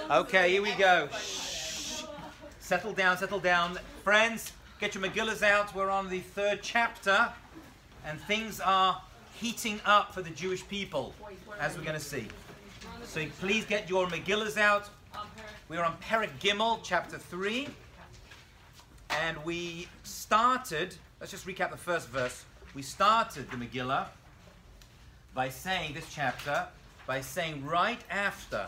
Okay, here we go. Shh. Settle down, settle down. Friends, get your Megillas out. We're on the 3rd chapter, and things are heating up for the Jewish people, as we're going to see. So please get your Megillas out. We're on Perek Gimel, chapter 3. And we started, let's just recap the first verse. We started the Megillah by saying, this chapter, by saying right after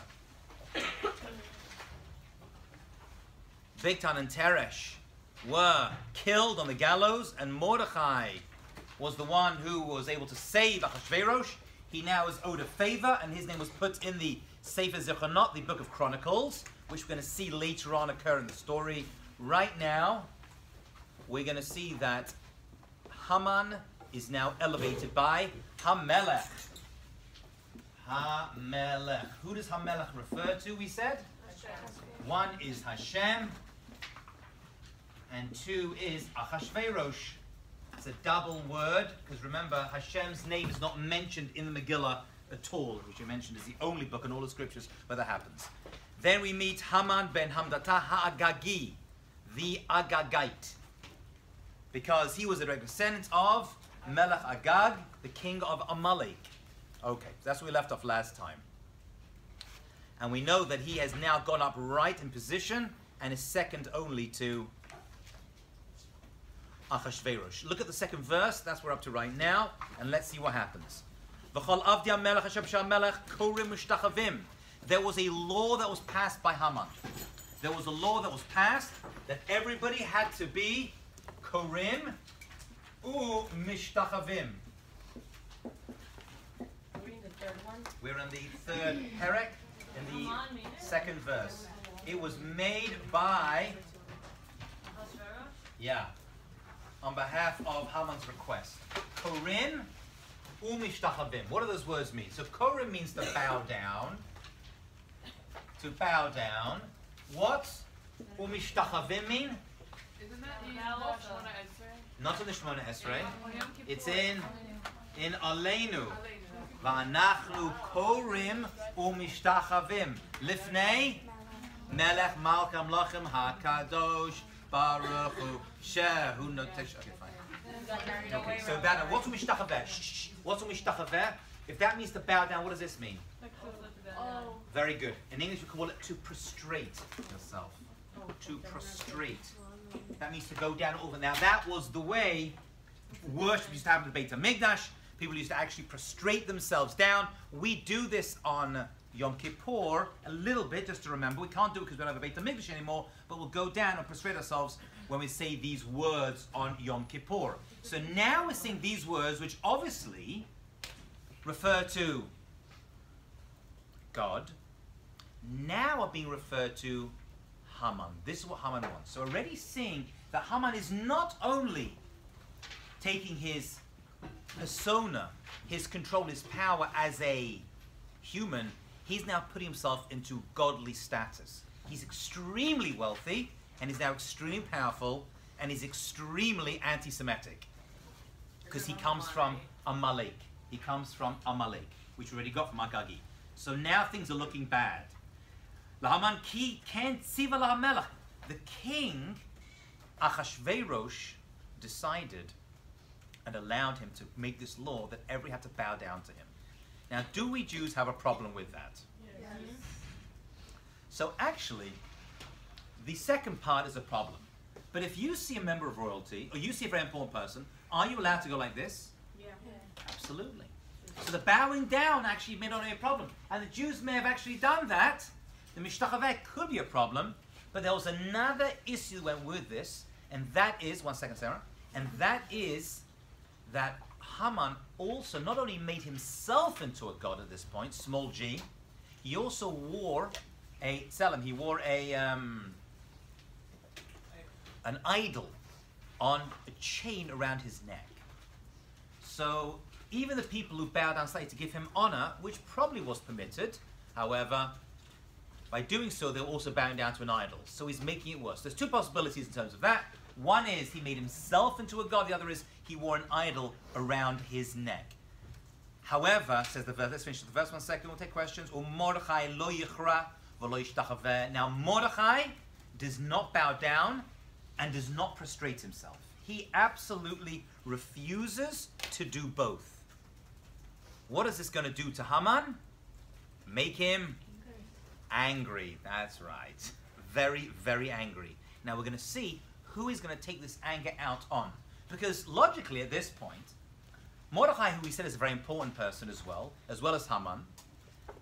Bigtan and Teresh were killed on the gallows, and Mordechai was the one who was able to save Achashverosh. He now is owed a favor, and his name was put in the Sefer Zechronot, the book of Chronicles, which we're going to see later on occur in the story. Right now, we're going to see that Haman is now elevated by Hamelech. Hamelech. Who does Hamelech refer to, we said? Hashem. One is Hashem, and 2 is Achashverosh. It's a double word, because remember, Hashem's name is not mentioned in the Megillah at all, which you mentioned is the only book in all the scriptures where that happens. Then we meet Haman ben Hamdata Ha'agagi, the Agagite, because he was a descendant of Melech Agag, the king of Amalek. Okay, that's where we left off last time. And we know that he has now gone up right in position and is second only to Achashverosh. Look at the second verse, that's what we're up to right now, and let's see what happens. There was a law that was passed by Haman. There was a law that was passed that everybody had to be Korim u Mishtachavim. We're in the 3rd Perek, in the 2nd verse. It was made by, on behalf of Haman's request. Korim u Mishtachavim. What do those words mean? So Korim means to bow down. To bow down. What u Mishtachavim mean? Isn't that in Shemona Esrei? Not in the Shemona Esrei. It's in Aleinu. V'anachnu korim u'mishtachavim lifnei melech malcham lachem hakadosh baruch hu shehu notesh. Okay, fine. Okay, so that what's u'mishtachaveh? What's u'mishtachaveh? If that means to bow down, what does this mean? Very good. In English, we call it to prostrate yourself. To prostrate. That means to go down over. Now, that was the way worship used to happen in the Beit HaMikdash. People used to actually prostrate themselves down. We do this on Yom Kippur a little bit, just to remember. We can't do it because we don't have a Beit HaMikdash anymore, but we'll go down and prostrate ourselves when we say these words on Yom Kippur. So now we're saying these words, which obviously refer to God, now are being referred to Haman. This is what Haman wants. So already seeing that Haman is not only taking his persona, his control, his power as a human, he's now putting himself into godly status. He's extremely wealthy, and he's now extremely powerful, and he's extremely anti-Semitic. Because he comes from Amalek. He comes from Amalek, which we already got from Agagi. So now things are looking bad. The king, Achashverosh, decided and allowed him to make this law that everybody had to bow down to him. Now, do we Jews have a problem with that? Yes. So actually, the second part is a problem. But if you see a member of royalty, or you see a very important person, are you allowed to go like this? Yeah. Absolutely. So the bowing down actually may not be a problem. And the Jews may have actually done that. The Mishtachaveh could be a problem. But there was another issue that went with this, and that is, one second, Sarah, and that is that Haman also not only made himself into a god at this point, small g, he also wore a tzelem. He wore a an idol on a chain around his neck. So even the people who bowed down slightly to give him honor, which probably was permitted, however, by doing so, they were also bowing down to an idol. So he's making it worse. There's 2 possibilities in terms of that. One is he made himself into a god. The other is he wore an idol around his neck. However, says the verse, let's finish the verse 1 second, we'll take questions. Mordechai lo yichra Now Mordechai does not bow down and does not prostrate himself. He absolutely refuses to do both. What is this going to do to Haman? Make him angry. That's right. Very, very angry. Now we're going to see who is going to take this anger out on. Because logically at this point, Mordechai, who we said is a very important person as well as Haman,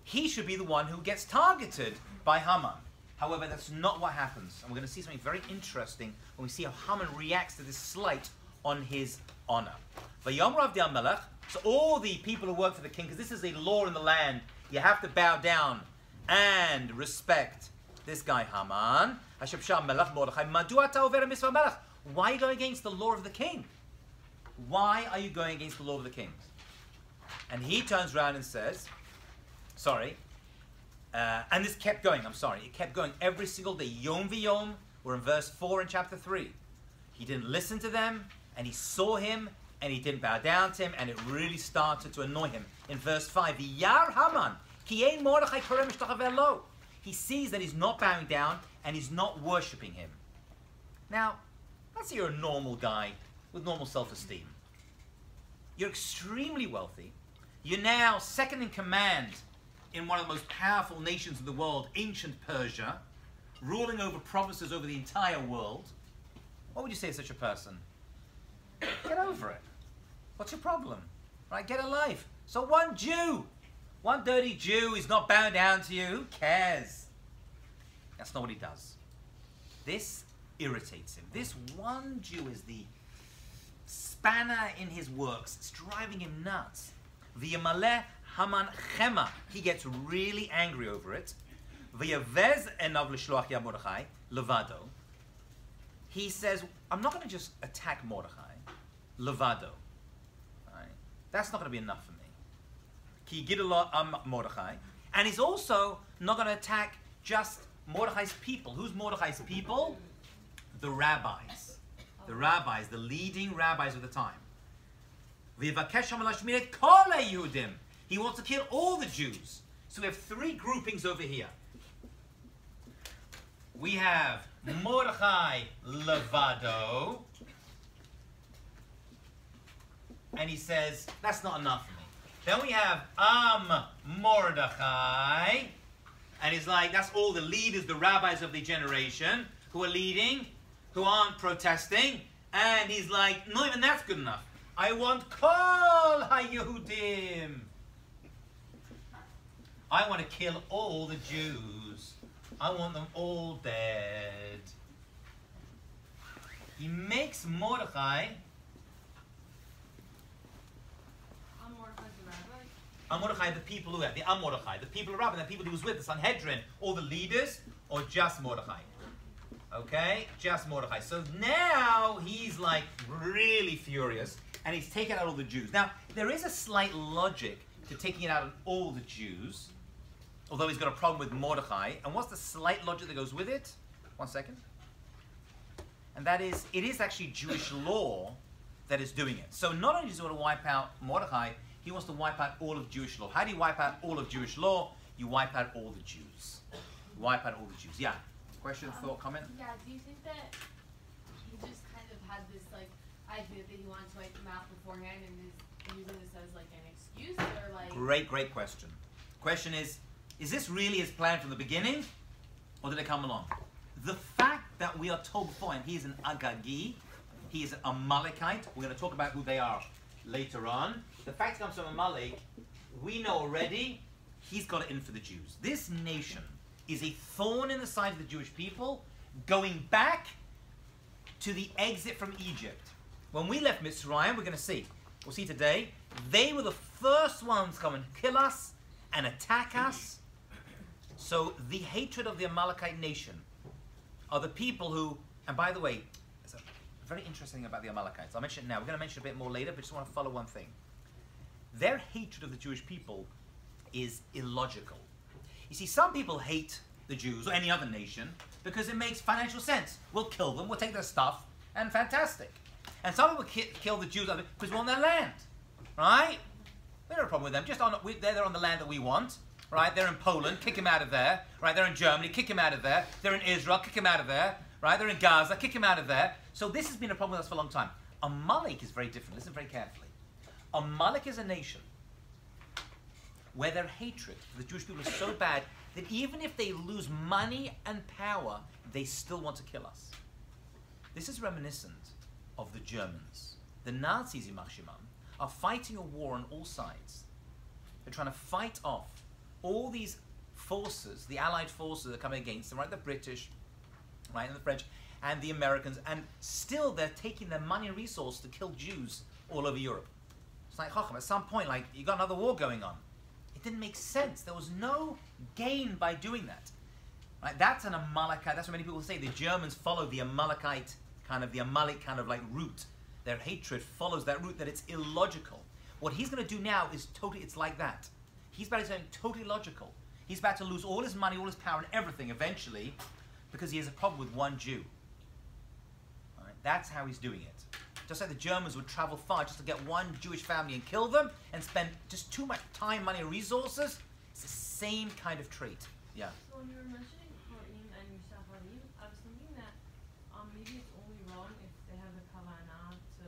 he should be the one who gets targeted by Haman. However, that's not what happens. And we're going to see something very interesting when we see how Haman reacts to this slight on his honor. So all the people who work for the king, because this is a law in the land, you have to bow down and respect this guy Haman. Why are you going against the law of the king? Why are you going against the law of the king? And he turns around and says, and this kept going, it kept going every single day, yom v'yom. We're in verse 4 in chapter 3. He didn't listen to them, and he saw him, and he didn't bow down to him, and it really started to annoy him. In verse 5, Yar Haman, ki ein Mordechai korem mishtachaveh lo. He sees that he's not bowing down, and he's not worshipping him. Now, let's say you're a normal guy with normal self-esteem. You're extremely wealthy. You're now second in command in one of the most powerful nations in the world, ancient Persia, ruling over provinces over the entire world. What would you say to such a person? Get over it. What's your problem? Right, get a life. So one Jew, one dirty Jew is not bowing down to you. Who cares? That's not what he does. This irritates him. This one Jew is the spanner in his works. It's driving him nuts. V'yamaleh Haman chema. He gets really angry over it. V'yavez enav l'shloach ya Mordechai levado. He says, I'm not going to just attack Mordechai. Levado. Right? That's not going to be enough for me. Ki gidolo Mordechai. And he's also not going to attack just Mordechai's people. Who's Mordechai's people? The rabbis. The rabbis, the leading rabbis of the time. He wants to kill all the Jews. So we have three groupings over here. We have Mordechai Levado. And he says, that's not enough for me. Then we have Mordechai. And he's like, that's all the leaders, the rabbis of the generation who are leading, who aren't protesting. And he's like, not even that's good enough. I want Kol HaYehudim. I want to kill all the Jews. I want them all dead. He makes Mordechai. Mordechai, the people who have the Mordechai, the people around, and the people who was with the Sanhedrin, all the leaders, or just Mordechai? Okay, just Mordechai. So now he's like really furious, and he's taken out all the Jews. Now there is a slight logic to taking it out on all the Jews, although he's got a problem with Mordechai. And what's the slight logic that goes with it? 1 second. And that is, it is actually Jewish law that is doing it. So not only does he want to wipe out Mordechai, he wants to wipe out all of Jewish law. How do you wipe out all of Jewish law? You wipe out all the Jews. You wipe out all the Jews. Yeah. Question, thought, comment? Yeah, do you think that he just kind of had this like idea that he wanted to wipe them out beforehand and is using this as like an excuse, or like? Great question. Question is this really his plan from the beginning, or did it come along? The fact that we are told beforehand he is an Agagi, he is an Amalekite, we're going to talk about who they are later on. The fact he comes from Amalek, we know already he's got it in for the Jews. This nation is a thorn in the side of the Jewish people, going back to the exit from Egypt. When we left Mitzrayim, we're going to see, we'll see today, they were the first ones to come and kill us and attack us. So the hatred of the Amalekite nation are the people who, and by the way, it's a very interesting thing about the Amalekites. I'll mention it now. We're going to mention it a bit more later, but just want to follow one thing. Their hatred of the Jewish people is illogical. You see, some people hate the Jews or any other nation because it makes financial sense. We'll kill them, we'll take their stuff, and fantastic. And some people kill the Jews because we're on their land, right? We don't have a problem with them. They're on the land that we want. right? They're in Poland, kick him out of there, right? They're in Germany, kick him out of there. They're in Israel, kick him out of there, right? They're in Gaza, kick him out of there. So this has been a problem with us for a long time. Amalek is very different. Listen very carefully. Amalek is a nation where their hatred for the Jewish people is so bad that even if they lose money and power, they still want to kill us. This is reminiscent of the Germans. The Nazis, Yimach Shemam, are fighting a war on all sides. They're trying to fight off all these forces, the Allied forces that are coming against them, right? The British, right, and the French, and the Americans, and still they're taking their money and resources to kill Jews all over Europe. It's like, Chacham, at some point, like, you got another war going on. It didn't make sense. There was no gain by doing that. Right? That's an Amalekite. That's what many people say. The Germans follow the Amalekite the Amalek kind of like route. Their hatred follows that route, that it's illogical. What he's going to do now is totally, it's like that. He's about to do something totally logical. He's about to lose all his money, all his power, and everything eventually because he has a problem with one Jew. Right? That's how he's doing it. Just like the Germans would travel far just to get one Jewish family and kill them and spend just too much time, money, and resources. It's the same kind of trait. Yeah. So when you were mentioning Purim and Mishacharim, I was thinking that maybe it's only wrong if they have the kavanah to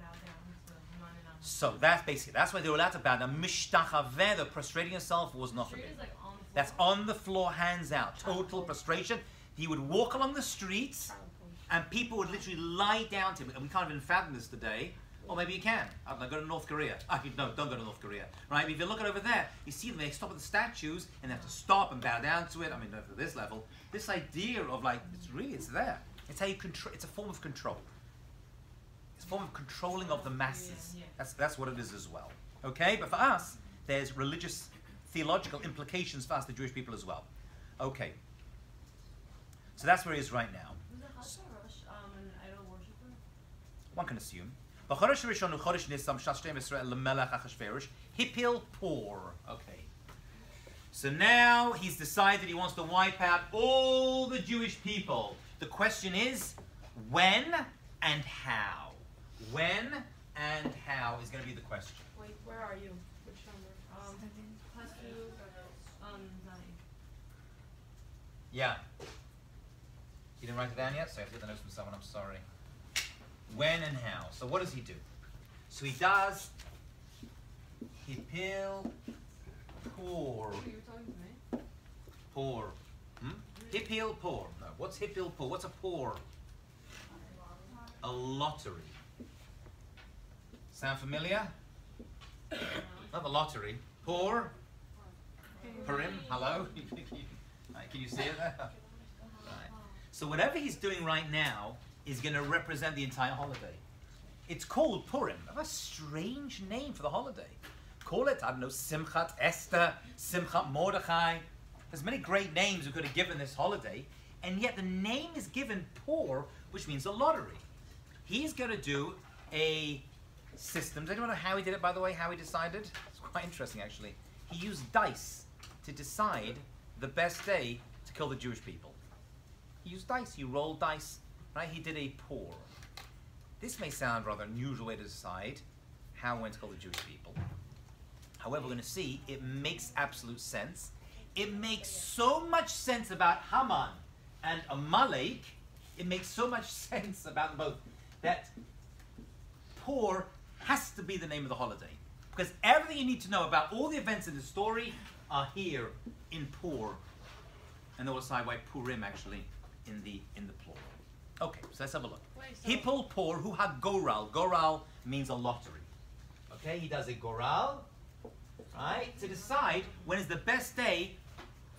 bow down to Haman and Haman. So that's why they were allowed to bow down. Mishtachaveh, the prostrating yourself, was not forbidden. Like on the floor. That's on the floor, hands out. Total prostration. He would walk along the streets and people would literally lie down to him. And we can't even fathom this today. Or maybe you can. I don't know, go to North Korea. No, don't go to North Korea. Right? If you look at over there, you see them, they stop at the statues and they have to stop and bow down to it. I mean, not for this level. This idea of like, it's there. It's how you control, it's a form of control. It's a form of controlling of the masses. That's what it is as well. Okay? But for us, there's religious, theological implications for us, the Jewish people as well. Okay. So that's where he is right now. Was the Hashtarosh an idol worshiper? One can assume. Hipil Por. Okay. So now he's decided he wants to wipe out all the Jewish people. The question is, when and how? When and how is going to be the question. Wait, where are you? Which number? Plus 2, 9. Yeah. You didn't write it down yet? So I have to get the notes from someone, I'm sorry. When and how. So what does he do? So he does Hipil Por. Oh, you were talking to me? Por. Hipil Por. No. What's Hipil Por? What's a por? A lottery. Sound familiar? Not the lottery. Por. Purim. Hello? Right, can you see it there? Right. So whatever he's doing right now is going to represent the entire holiday. It's called Purim. A strange name for the holiday. Call it, I don't know, Simchat Esther, Simchat Mordechai. There's many great names we could have given this holiday, and yet the name is given Pur, which means a lottery. He's going to do a system. Does anyone know how he did it, by the way, how he decided? It's quite interesting, actually. He used dice to decide the best day to kill the Jewish people. He used dice. He rolled dice. Right? He did a Pur. This may sound rather unusual way to decide how and when to kill the Jewish people. However, we're going to see it makes absolute sense. It makes so much sense about Haman and Amalek. It makes so much sense about them both that Pur has to be the name of the holiday. Because everything you need to know about all the events in the story are here in Pur. And then we'll decide why Purim actually in the plural. Okay, so let's have a look. Hipul Por Hu HaGoral. Goral means a lottery. Okay, he does a goral, right, to decide when is the best day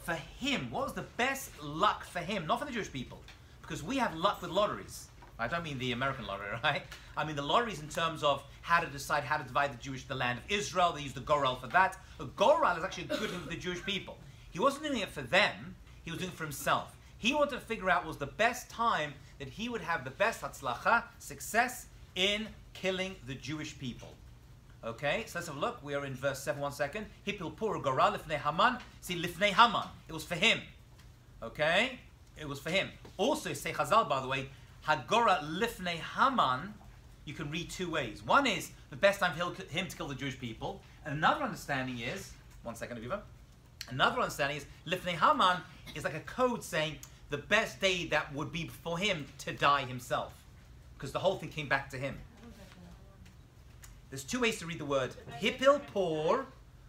for him. What was the best luck for him? Not for the Jewish people, because we have luck with lotteries. I don't mean the American lottery, right? I mean the lotteries in terms of how to decide how to divide the land of Israel. They use the goral for that. The goral is actually a good thing for the Jewish people. He wasn't doing it for them. He was doing it for himself. He wanted to figure out what was the best time that he would have the best hatzlacha, success, in killing the Jewish people. Okay, so let's have a look. We are in verse 7, 1 second. Hipil Pur Gora Lifnei Haman. See, Lifnei Haman. It was for him. Okay? It was for him. Also, say Chazal, by the way, Hagora Lifnei Haman, you can read two ways. One is the best time for him to kill the Jewish people. And another understanding is, 1 second, Aviva. Another understanding is Lifnei Haman is like a code saying the best day that would be for him to die himself, because the whole thing came back to him. There's two ways to read the word. Hipil por,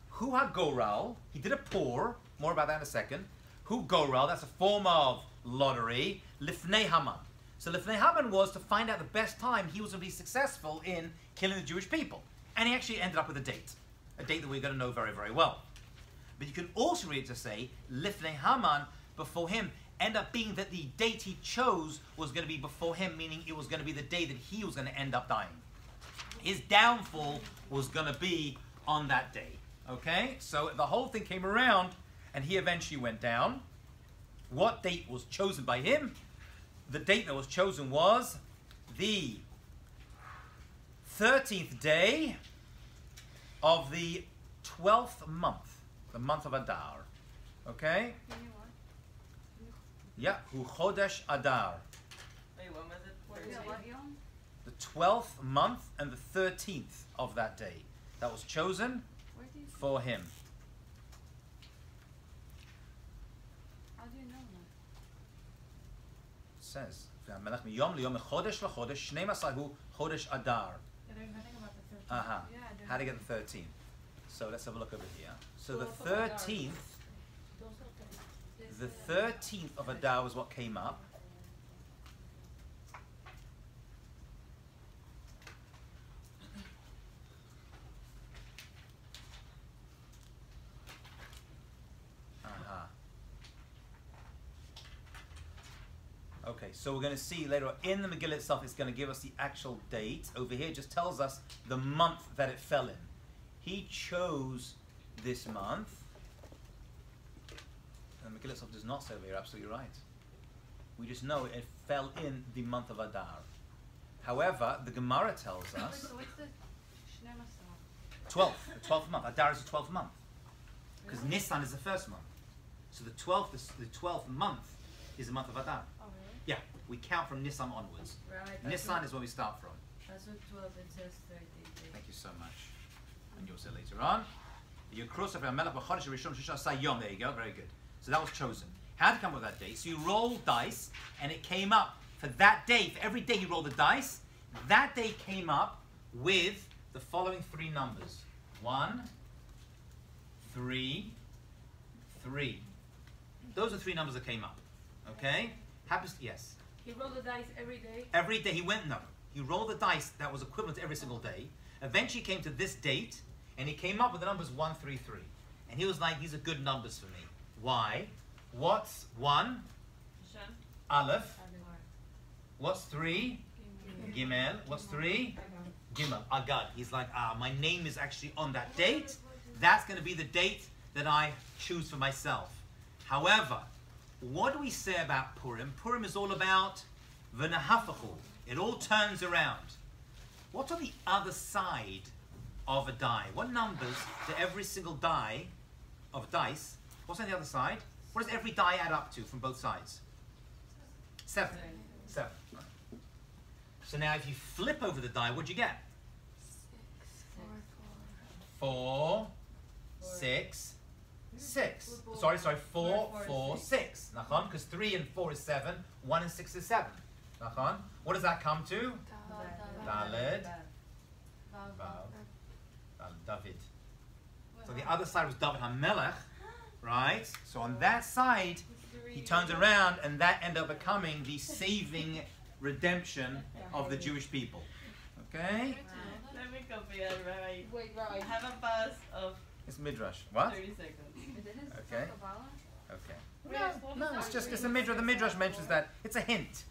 hu hagoral. He did a por. More about that in a second. Hu goral. That's a form of lottery. Lifnei Haman. So Lifnei Haman was to find out the best time he was going to be successful in killing the Jewish people, and he actually ended up with a date that we're going to know very, very well. But you can also read it to say Lifnei Haman, before him, end up being that the date he chose was going to be before him, meaning it was going to be the day that he was going to end up dying. His downfall was going to be on that day. Okay? So the whole thing came around, and he eventually went down. What date was chosen by him? The date that was chosen was the 13th day of the 12th month, the month of Adar. Okay? Yeah, Hu Chodesh Adar. Wait, when was it? The 12th month and the 13th of that day. That was chosen for him. How do you know that? It says, "Melech miyom liyom chodesh lachodesh shnei masahu chodesh Adar." Yeah, there's nothing about the 13th. Uh-huh. Yeah, I don't How to know. get the 13th? So let's have a look over here. So the 13th, the 13th of Adar was what came up. Okay, so we're going to see later on in the Megillah itself, it's going to give us the actual date. Over here it just tells us the month that it fell in. He chose this month. And the Megillah itself does not say over here, absolutely right. We just know it fell in the month of Adar. However, the Gemara tells us So what's the Shnei Masar? 12th, the 12th month. Adar is the 12th month. Because Nisan is the first month. So the 12th month is the month of Adar. Oh, really? Yeah, we count from Nisan onwards. Right. Nisan is where we start from. That's what 12 it says 13. Thank you so much. And you'll say later on. There you go, very good. So that was chosen. How to come up with that date? So you roll dice, and it came up for that day. For every day you roll the dice, that day came up with the following three numbers: 1, 3, 3. Those are three numbers that came up. Okay? Happens. Yes. He rolled the dice every day. Every day he went, no. He rolled the dice that was equivalent to every single day. Eventually he came to this date, and he came up with the numbers 1, 3, 3. And he was like, these are good numbers for me. Why? What's 1? Hashem. Aleph. What's 3? Gimel. What's 3? Gimel. Agad. He's like, my name is actually on that date. That's going to be the date that I choose for myself. However, what do we say about Purim? Purim is all about v'nahafachu. It all turns around. What's on the other side of a die? What numbers to every single die of dice? What's on the other side? What does every die add up to from both sides? 7. 7. Right. So now if you flip over the die, what'd you get? 4, 6, 6. Sorry, 4, 4, 6. Nachon? Because 3 and 4 is 7, 1 and 6 is 7. Nachon? What does that come to? Daled. David. So the other side was David HaMelech, right? So on that side, he turns around, and that ended up becoming the saving redemption of the Jewish people. Okay? Let me copy it, right? Wait, I right. have a bus of It's Midrash. What? 30 seconds. Okay. Okay. No, it's just, it's a Midrash. The Midrash mentions that. It's a hint.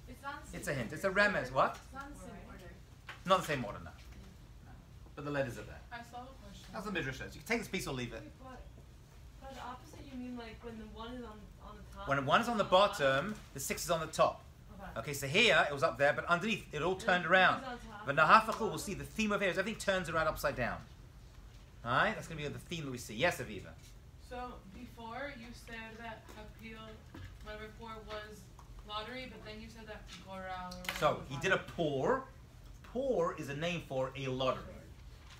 It's a hint. It's a remez. What? It's not the same order. Not the same order, no. But the letters are there. I saw a question. That's the Midrash says. You can take this piece or leave it. By the opposite, you mean like when the 1 is on the top? When 1 is on the bottom, the 6 is on the top. Okay. Okay, so here it was up there, but underneath it all turned around. But Nahafachu, we'll see the theme of here is everything turns around upside down. Alright, that's going to be the theme that we see. Yes, Aviva. So before you said that appeal, whatever for was lottery, but then you said that Goral. So he did a pour. Pour is a name for a lottery.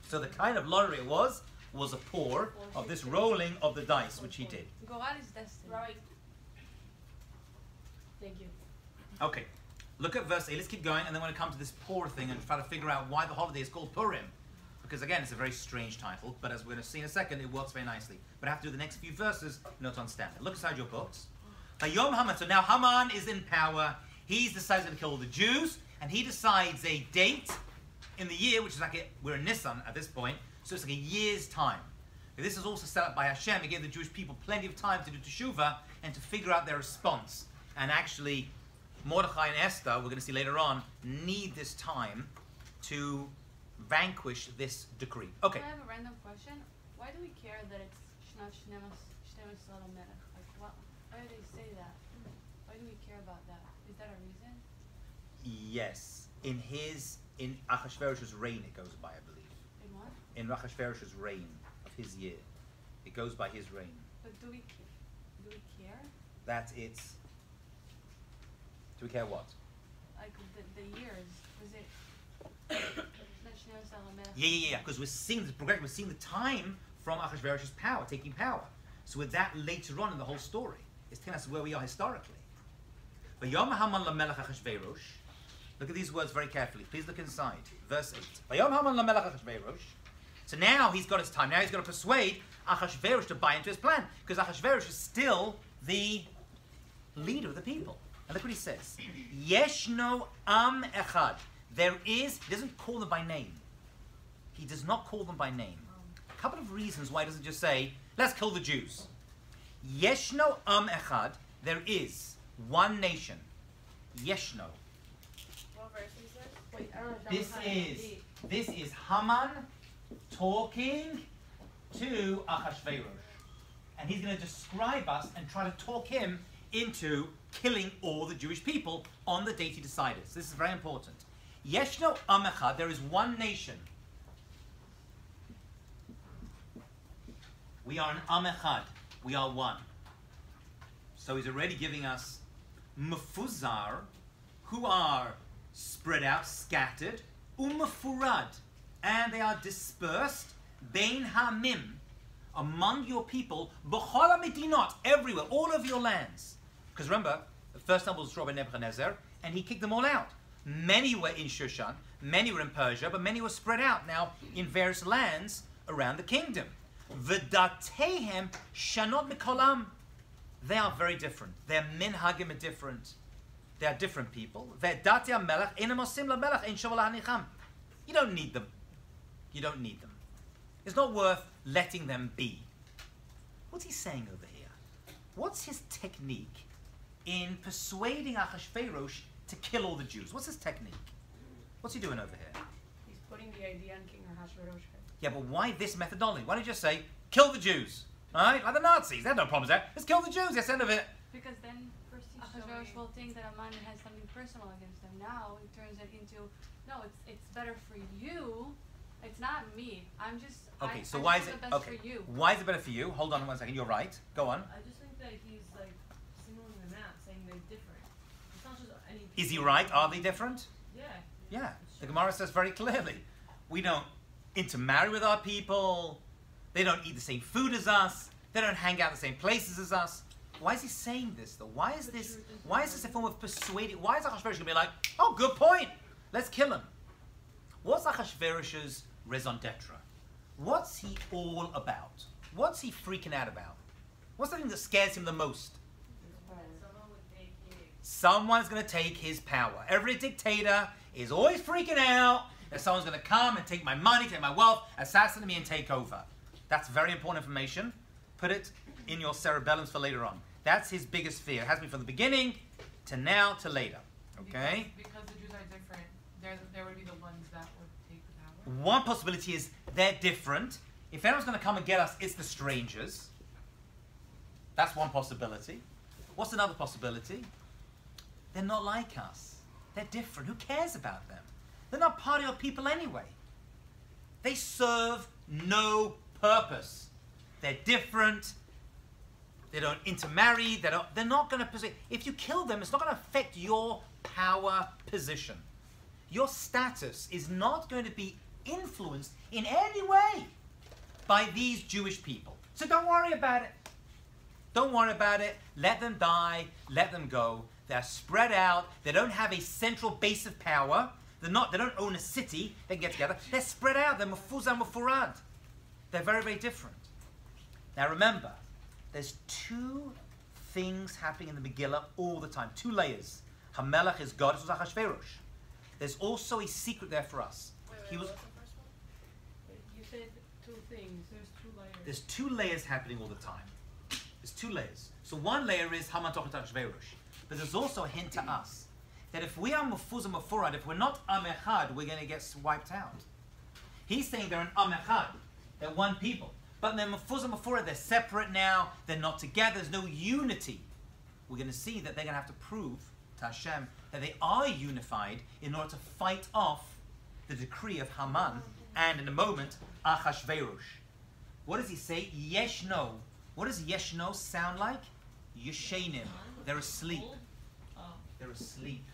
So the kind of lottery it was was a pour of this rolling of the dice, which he did. Goral is destiny. Right. Thank you. Okay, look at verse 8. Let's keep going, and then we're going to come to this pour thing and try to figure out why the holiday is called Purim. Because again, it's a very strange title, but as we're going to see in a second, it works very nicely. But I have to do the next few verses in order to understand it. Look inside your books. Hayom Haman. So now Haman is in power. He's decided to kill all the Jews, and he decides a date in the year, which is like we're in Nisan at this point, so it's like a year's time. This is also set up by Hashem. He gave the Jewish people plenty of time to do teshuvah and to figure out their response. And actually, Mordechai and Esther, we're going to see later on, need this time to vanquish this decree. Okay. I have a random question. Why do we care that it's Shnat Shnemes Melech? Like, why do they say that? Why do we care about that? Is that a reason? Yes. In Achashverosh's reign, it goes by, I believe. In what? In Achashverosh's reign of his year. It goes by his reign. But do we care? That it's... Do we care what? Like the years. Was it Shnat Shnemes Melech? Yeah. Because we're seeing the progression. We're seeing the time from Achashverosh's power, taking power. So with that later on in the whole story, it's telling us where we are historically. Vayom Haman lamelech Achashverosh. Look at these words very carefully. Please look inside. Verse 8. Vayom Haman lamelech Achashverosh. So now he's got his time. Now he's got to persuade Achashverosh to buy into his plan. Because Achashverosh is still the leader of the people. And look what he says. Yeshno am echad. There is, he doesn't call them by name. He does not call them by name. A couple of reasons why he doesn't just say, let's kill the Jews. Yeshno am echad. There is one nation. Yeshno. What verse is this? Wait, I don't know if This is Haman talking to Achashverosh. And he's going to describe us and try to talk him into killing all the Jewish people on the date he decided. So this is very important. Yeshno am echad. There is one nation. We are an am echad. We are one. So he's already giving us mefuzar, who are spread out, scattered, umefurad, and they are dispersed, bein hamim, among your people, b'chol hamedinot, everywhere, all of your lands. Because remember, the first time was destroyed by Nebuchadnezzar, and he kicked them all out. Many were in Shushan, many were in Persia, but many were spread out now in various lands around the kingdom. V'datehem shanot mikolam. They are very different. Their minhagim are different. They are different people. You don't need them. You don't need them. It's not worth letting them be. What's he saying over here? What's his technique in persuading Achashverosh to kill all the Jews? What's his technique? What's he doing over here? He's putting the idea on King Ahasuerus. Yeah, but why this methodology? Why don't you just say, kill the Jews? Alright? Like the Nazis. They had no problems there. Let's kill the Jews. That's the end of it. Because then Ahasuerus will think that Haman has something personal against them. Now it turns it into, no, it's better for you. It's not me. I'm just. Okay, so I why just is it want the best okay? for you. Why is it better for you? Hold on 1 second. You're right. Go on. I just think that he's like singling them out, saying they're different. It's not just any. Is he right? Are they different? Yeah. Yeah. The Gemara says very clearly, we don't intermarry with our people. They don't eat the same food as us. They don't hang out in the same places as us. Why is he saying this though? Why is this a form of persuading? Why is Achashverosh going to be like, oh, good point. Let's kill him. What's Achashverosh's raison d'etre? What's he all about? What's he freaking out about? What's the thing that scares him the most? Someone's going to take his power. Every dictator is always freaking out that someone's going to come and take my money, take my wealth, assassinate me and take over. That's very important information. Put it in your cerebellums for later on. That's his biggest fear. It has been from the beginning to now to later. Okay? Because the Jews are different, there would be the ones that would take the power. One possibility is they're different. If anyone's going to come and get us, it's the strangers. That's one possibility. What's another possibility? They're not like us. They're different. Who cares about them? They're not part of your people anyway. They serve no purpose. They're different. They don't intermarry. They're not going to... If you kill them, it's not going to affect your power position. Your status is not going to be influenced in any way. by these Jewish people. So don't worry about it. Don't worry about it. Let them die. Let them go. They're spread out. They don't have a central base of power. They don't own a city. They can get together. They're spread out. They're mufuzah mufurad. They're very, very different. Now remember, there's two things happening in the Megillah all the time. Two layers. Hamelech is God. This was Achashverosh. There's also a secret there for us. He was. What's the first one? You said two things. There's two layers. There's two layers happening all the time. There's two layers. So one layer is Haman talking to Achashverosh. But there's also a hint to us that if we are mufuzah mufurad, if we're not am echad, we're going to get wiped out. He's saying they're an am echad. They're one people. But they're mufuzah mufurad. They're separate now. They're not together. There's no unity. We're going to see that they're going to have to prove to Hashem that they are unified in order to fight off the decree of Haman and, in a moment, Achashverosh. What does he say? Yeshno. What does Yeshno sound like? Yeshenim. They're asleep. They're asleep.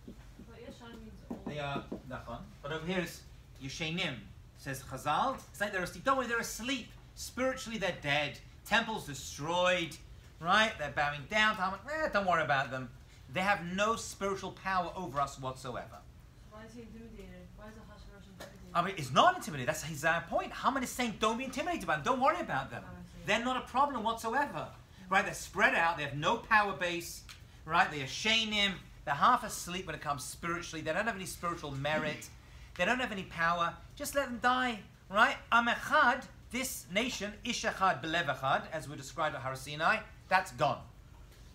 But Yeshan means old. They are, nachon. But over here is Yeshenim. Says Chazal. It's like they're asleep. Don't worry, they're asleep. Spiritually, they're dead. Temples destroyed. Right? They're bowing down to Haman. Don't worry about them. They have no spiritual power over us whatsoever. Why is he intimidated? Why is Achashverosh intimidated? I mean, it's not intimidated. That's his point. Haman is saying, don't be intimidated by them. Don't worry about them. They're not a problem whatsoever. Right? They're spread out. They have no power base. Right? They are Shainim. They're half asleep when it comes spiritually. They don't have any spiritual merit. They don't have any power. Just let them die. Right? Am Echad, this nation, Ish Echad Belev Echad, as we described at Har Sinai, that's gone.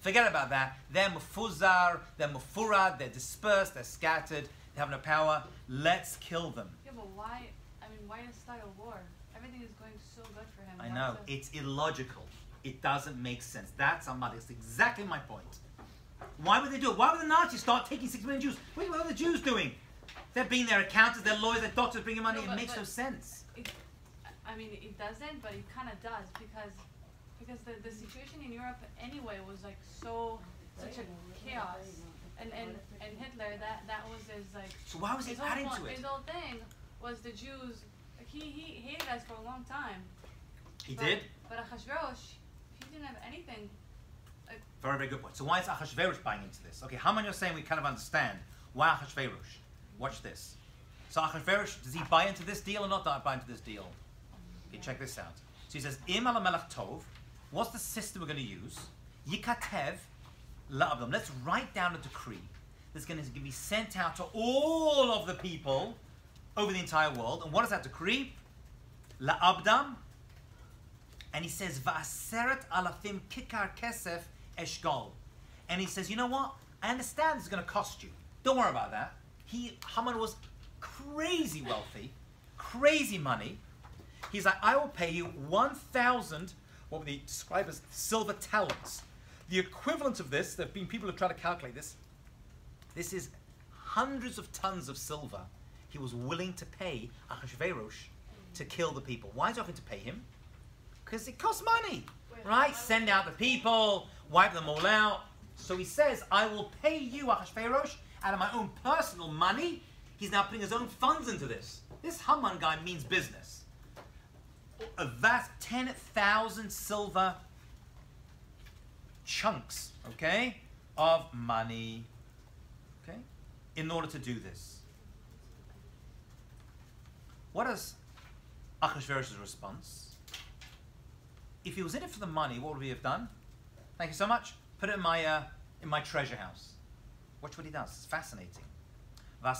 Forget about that. They're mufuzar, they're mufurad, they're dispersed, they're scattered, they have no power. Let's kill them. Yeah, but why? I mean, why start a war? Everything is going so good for him. I know. It's illogical. It doesn't make sense. That's exactly my point. Why would they do it? Why would the Nazis start taking 6 million Jews? What are the Jews doing? They're being their accountants, their lawyers, their doctors, bringing money. No, it makes no sense. I mean, it doesn't, but it kind of does because the situation in Europe anyway was like such a chaos, and Hitler that was his like. So why was he adding to it? His whole thing was the Jews. Like, he hated us for a long time. He did. But Achashverosh, he didn't have anything. Like, very, very good point. So why is Achashverosh buying into this? Okay, Haman, you're saying we kind of understand why Achashverosh. Watch this. So Achashverosh, does he buy into this deal or not buy into this deal? Okay, check this out. So he says, Im ala melech tov. What's the system we're going to use? Yikatev la'abdam. Let's write down a decree that's going to be sent out to all of the people over the entire world. And what is that decree? La'abdam. And he says, Va'aseret alafim kikar kesef eshgal. And he says, you know what? I understand this is going to cost you. Don't worry about that. Haman was crazy wealthy, crazy money. He's like, I will pay you 1,000, what we describe as silver talents. The equivalent of this, there have been people who try to calculate this. This is hundreds of tons of silver he was willing to pay Achashverosh to kill the people. Why is he offering to pay him? Because it costs money, right? Send out the people, wipe them all out. So he says, I will pay you, Achashverosh, out of my own personal money. He's now putting his own funds into this. This Haman guy means business. A vast 10,000 silver chunks, okay, of money, okay, in order to do this. What is Achashverosh's response? If he was in it for the money, what would he have done? Thank you so much. Put it in my treasure house. Watch what he does. It's fascinating. I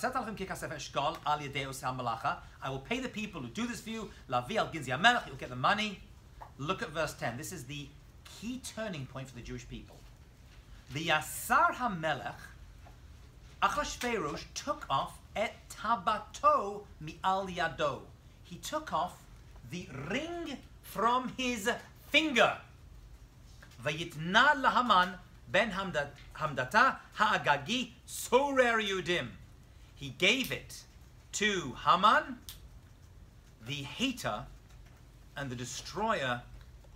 will pay the people who do this for you. You'll get the money. Look at verse 10. This is the key turning point for the Jewish people. The Yasar HaMelech, Achashverosh took off et tabato mi'al yado. He took off the ring from his finger. Vayitna lahaman ben Hamdata ha'agagi sorer yudim. He gave it to Haman, the hater and the destroyer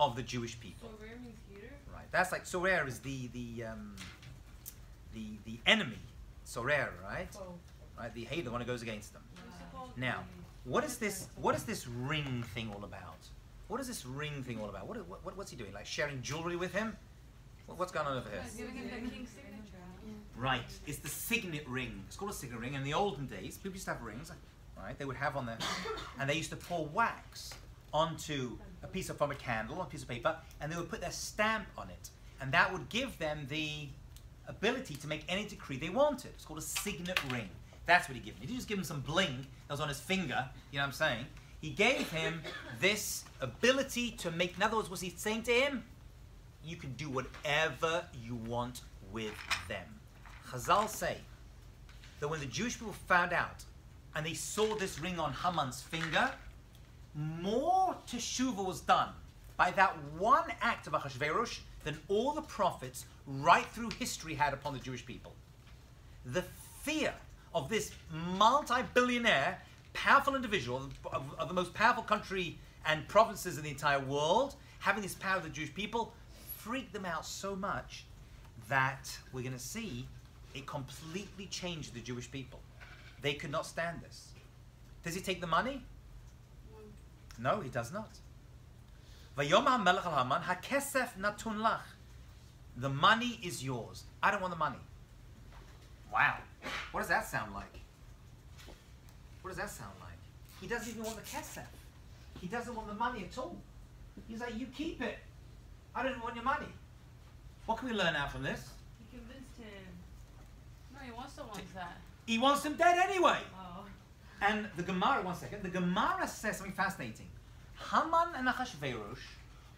of the Jewish people. Sorer means hater? Right. That's like sorer is the enemy. Sorer, right? Oh. Right. The hater, the one who goes against them. You're supposed Now, What is this ring thing all about? What is this ring thing all about? What's he doing? Like sharing jewelry with him? What's going on over here? Giving him the king's signature. Right, it's the signet ring. It's called a signet ring. In the olden days, people used to have rings, right? They would have on there, and they used to pour wax onto a piece from a candle, on a piece of paper, and they would put their stamp on it, and that would give them the ability to make any decree they wanted. It's called a signet ring. That's what he gave him. He didn't just give him some bling that was on his finger. You know what I'm saying? He gave him this ability to make. In other words, was he saying to him, you can do whatever you want with them. Chazal say that when the Jewish people found out and they saw this ring on Haman's finger, more teshuvah was done by that one act of Achashverosh than all the prophets right through history had upon the Jewish people. The fear of this multi-billionaire, powerful individual of the most powerful country and provinces in the entire world, having this power of the Jewish people, freaked them out so much that we're going to see it completely changed the Jewish people. They could not stand this. Does he take the money? No, he does not. Vayomar melech al Haman, hakesef natun lach. The money is yours. I don't want the money. Wow. What does that sound like? What does that sound like? He doesn't even want the kesef. He doesn't want the money at all. He's like, you keep it. I don't even want your money. What can we learn out from this? He convinced him. No, he also wants that. He wants him dead anyway. Oh. And the Gemara, one second, the Gemara says something fascinating. Haman and Achashverosh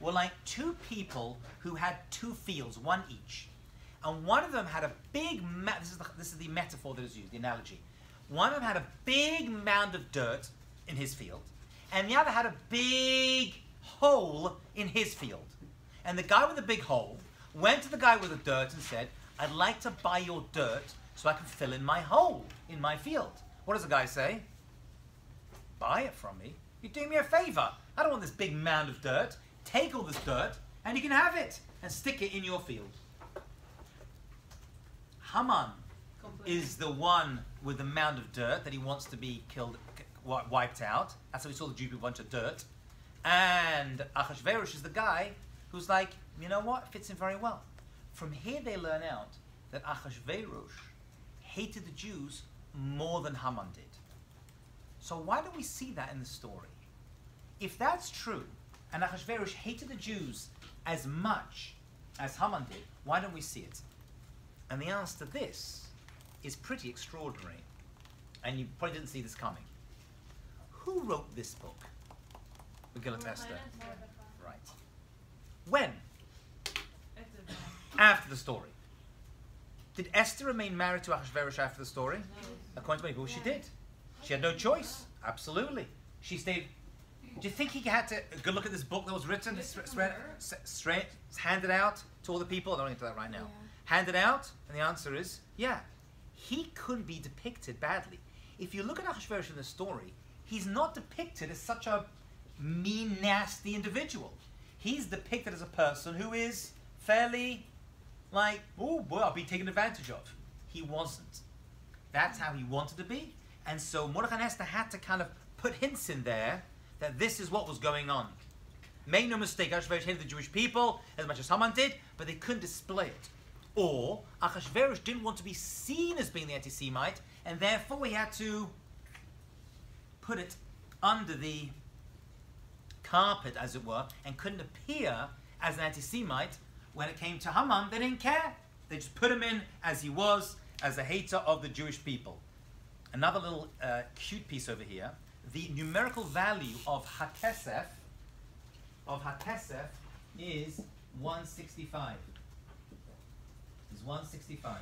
were like two people who had two fields, one each. And one of them had a big, this is the metaphor that is used, the analogy. One of them had a big mound of dirt in his field, and the other had a big hole in his field. And the guy with the big hole went to the guy with the dirt and said, I'd like to buy your dirt so I can fill in my hole in my field. What does the guy say? Buy it from me? You're doing me a favor. I don't want this big mound of dirt. Take all this dirt and you can have it and stick it in your field. Haman is the one with the mound of dirt that he wants to be killed, wiped out. That's how we saw the Jews with a bunch of dirt. And Achashverosh is the guy who's like, you know what? Fits in very well. From here they learn out that Achashverosh hated the Jews more than Haman did. So why don't we see that in the story? If that's true, and Achashverosh hated the Jews as much as Haman did, why don't we see it? And the answer to this is pretty extraordinary. And you probably didn't see this coming. Who wrote this book? Megillat Esther. Right. When? After the story. Did Esther remain married to Achashverosh after the story? No. According to many people, she did. She had no choice. Absolutely. She stayed. Do you think he had to go look at this book that was written, handed out to all the people? I don't get to that right now. Handed out, and the answer is, yeah. He couldn't be depicted badly. If you look at Achashverosh in the story, he's not depicted as such a mean, nasty individual. He's depicted as a person who is fairly like, oh boy, I'll be taken advantage of. He wasn't. That's how he wanted to be. And so Mordechai and Esther had to kind of put hints in there that this is what was going on. Make no mistake, Achashverosh hated the Jewish people as much as Haman did, but they couldn't display it. Or Achashverosh didn't want to be seen as being the anti-Semite, and therefore he had to put it under the carpet, as it were, and couldn't appear as an anti-Semite. When it came to Haman, they didn't care. They just put him in as he was, as a hater of the Jewish people. Another little cute piece over here. The numerical value of Hakesef is 165. Is 165.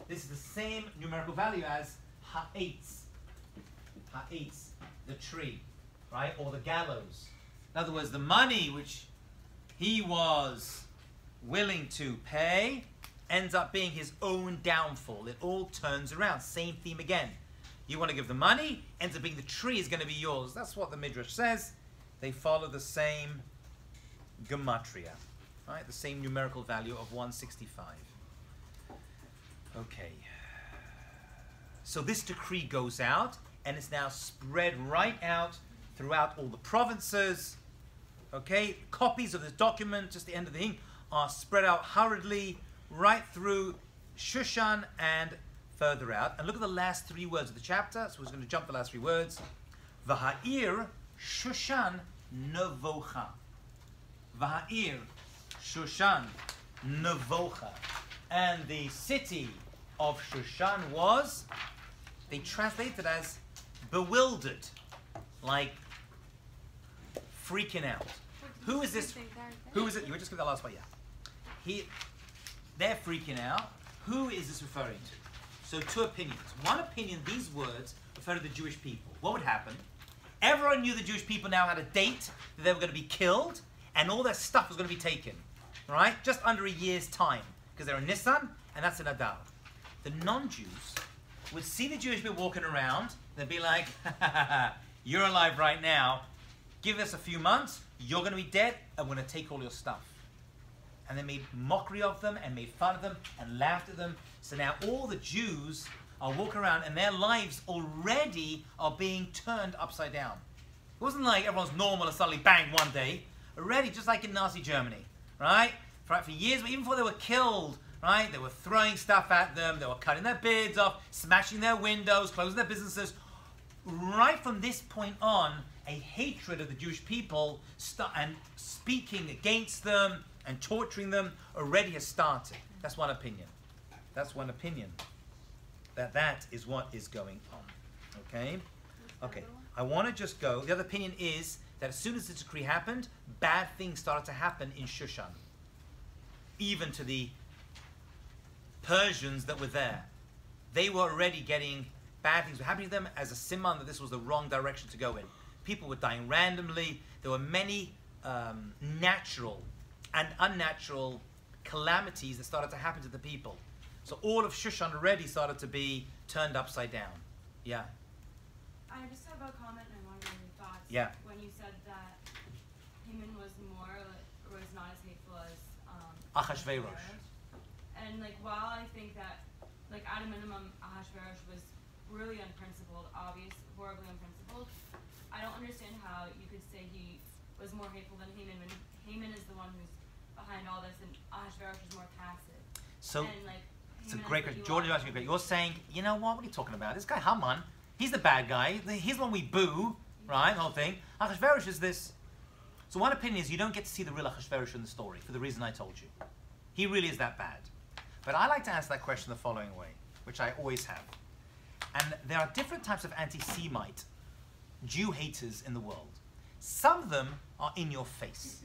This is the same numerical value as Ha'etz. Ha'etz, the tree, right? Or the gallows. In other words, the money which he was willing to pay ends up being his own downfall. It all turns around. Same theme again. You want to give the money, ends up being the tree is going to be yours. That's what the Midrash says. They follow the same gematria, right? The same numerical value of 165. Okay. So this decree goes out, and it's now spread right out throughout all the provinces. Okay, copies of this document, just the end of the thing, are spread out hurriedly right through Shushan and further out. And look at the last 3 words of the chapter. So we're going to jump the last 3 words. V'ha'ir Shushan nevocha. V'ha'ir Shushan nevocha. And the city of Shushan was, they translate it as bewildered, like freaking out. Who is this? Who is it? You were just going to the last part, yeah. They're freaking out. Who is this referring to? So 2 opinions. One opinion, these words refer to the Jewish people. What would happen? Everyone knew the Jewish people now had a date that they were going to be killed, and all their stuff was going to be taken. Right? Just under a year's time. Because they're in Nisan, and that's in Adar. The non-Jews would see the Jewish people walking around, they'd be like, you're alive right now, give us a few months, you're going to be dead, and we're going to take all your stuff. And they made mockery of them, and made fun of them, and laughed at them. So now all the Jews are walking around, and their lives already are being turned upside down. It wasn't like everyone's normal and suddenly bang one day. Already, just like in Nazi Germany, right? For years, even before they were killed, right? They were throwing stuff at them, they were cutting their beards off, smashing their windows, closing their businesses. Right from this point on, a hatred of the Jewish people and speaking against them and torturing them already has started. That's one opinion. That's one opinion. That is what is going on. Okay? Okay. I want to just go. The other opinion is that as soon as the decree happened, bad things started to happen in Shushan. Even to the Persians that were there. They were already getting bad things were happening to them as a siman that this was the wrong direction to go in. People were dying randomly. There were many natural and unnatural calamities that started to happen to the people. So all of Shushan already started to be turned upside down. Yeah. I just have a comment and I want to know your thoughts. Yeah. When you said that Haman was not as hateful as Achashverosh. And like while I think that like at a minimum Ahasuerus was really unprincipled, horribly unprincipled, I don't understand how you could say he was more hateful than Haman when Haman is the one who's behind all this and Ahasuerus is more passive. So and, like, it's a Haman great question. George is asking great. You're saying, you know what are you talking about? This guy Haman, he's the bad guy. He's the one we boo, right? The whole thing. Ahasuerus is this. So one opinion is you don't get to see the real Ahasuerus in the story for the reason I told you. He really is that bad. But I like to answer that question the following way, which I always have. And there are different types of anti-Semite Jew haters in the world. Some of them are in your face,